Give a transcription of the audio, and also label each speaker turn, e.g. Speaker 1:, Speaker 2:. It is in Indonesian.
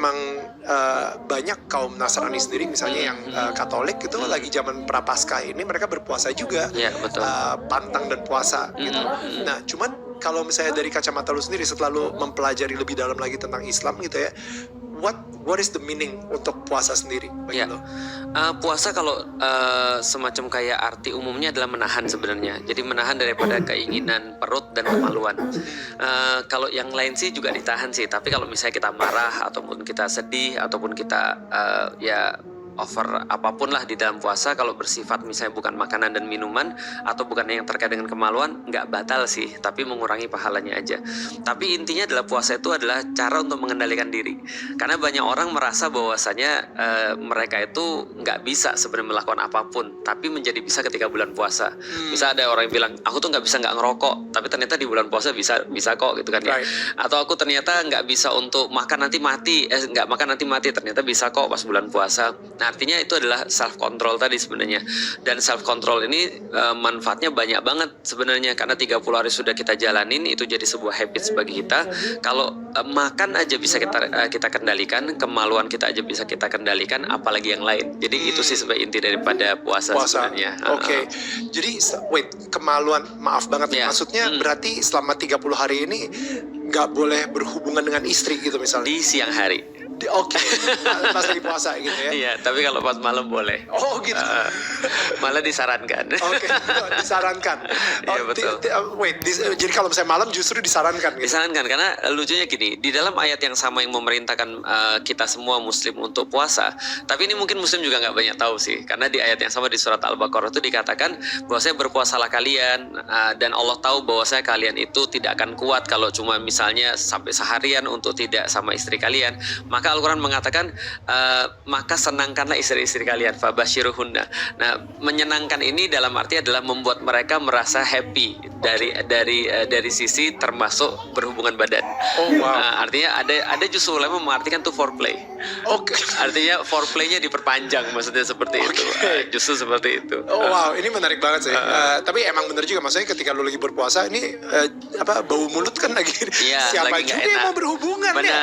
Speaker 1: memang banyak kaum Nasrani sendiri misalnya yang Katolik itu lagi zaman Prapaskah ini mereka berpuasa juga,
Speaker 2: betul.
Speaker 1: pantang dan puasa gitu. Nah, cuman kalau misalnya dari kacamata lu sendiri setelah lu mempelajari lebih dalam lagi tentang Islam gitu ya, what is the meaning untuk puasa sendiri bagi lo?
Speaker 2: Puasa kalau semacam kayak arti umumnya adalah menahan sebenarnya. Jadi menahan daripada keinginan perut dan kemaluan. Kalau yang lain sih juga ditahan sih. Tapi kalau misalnya kita marah ataupun kita sedih ataupun kita over apapun lah di dalam puasa, kalau bersifat misalnya bukan makanan dan minuman atau bukan yang terkait dengan kemaluan, nggak batal sih, tapi mengurangi pahalanya aja. Tapi intinya adalah puasa itu adalah cara untuk mengendalikan diri, karena banyak orang merasa bahwasanya mereka itu nggak bisa sebenarnya melakukan apapun, tapi menjadi bisa ketika bulan puasa. Misal ada orang yang bilang, aku tuh nggak bisa nggak ngerokok, tapi ternyata di bulan puasa bisa kok gitu kan ya. Atau aku ternyata nggak bisa untuk makan nanti mati, nggak makan nanti mati, ternyata bisa kok pas bulan puasa. Nah, artinya itu adalah self control tadi sebenarnya. Dan self control ini manfaatnya banyak banget sebenarnya, karena 30 hari sudah kita jalanin, itu jadi sebuah habit bagi kita. Kalau makan aja bisa kita kendalikan, kemaluan kita aja bisa kita kendalikan, apalagi yang lain. Jadi itu sih sebenarnya inti daripada puasa. Sebenarnya.
Speaker 1: Oke. Jadi kemaluan, maaf banget maksudnya berarti selama 30 hari ini nggak boleh berhubungan dengan istri gitu misalnya.
Speaker 2: Di siang hari.
Speaker 1: Oke, pas lagi puasa gitu ya.
Speaker 2: Iya, tapi kalau pas malam boleh.
Speaker 1: Oh gitu.
Speaker 2: Malah disarankan.
Speaker 1: Oke, disarankan.
Speaker 2: Iya betul.
Speaker 1: Jadi kalau misalnya malam justru disarankan gitu.
Speaker 2: Disarankan karena lucunya gini, di dalam ayat yang sama yang memerintahkan kita semua muslim untuk puasa, tapi ini mungkin muslim juga nggak banyak tahu sih, karena di ayat yang sama di surat Al-Baqarah itu dikatakan bahwasanya berpuasalah kalian, dan Allah tahu bahwasanya kalian itu tidak akan kuat kalau cuma misalnya sampai seharian untuk tidak sama istri kalian. Maka Al-Quran mengatakan maka senangkanlah istri-istri kalian, fabashiruhunna. Nah, menyenangkan ini dalam arti adalah membuat mereka merasa happy dari sisi termasuk berhubungan badan.
Speaker 1: Oh wow.
Speaker 2: Artinya ada justru ulama mengartikan itu foreplay.
Speaker 1: Oke.
Speaker 2: Artinya foreplaynya diperpanjang, maksudnya seperti itu. Justru seperti itu.
Speaker 1: Oh wow, ini menarik banget sih. Tapi emang bener juga, maksudnya ketika lu lagi berpuasa ini bau mulut kan lagi siapa
Speaker 2: lagi
Speaker 1: juga yang mau berhubungan ya.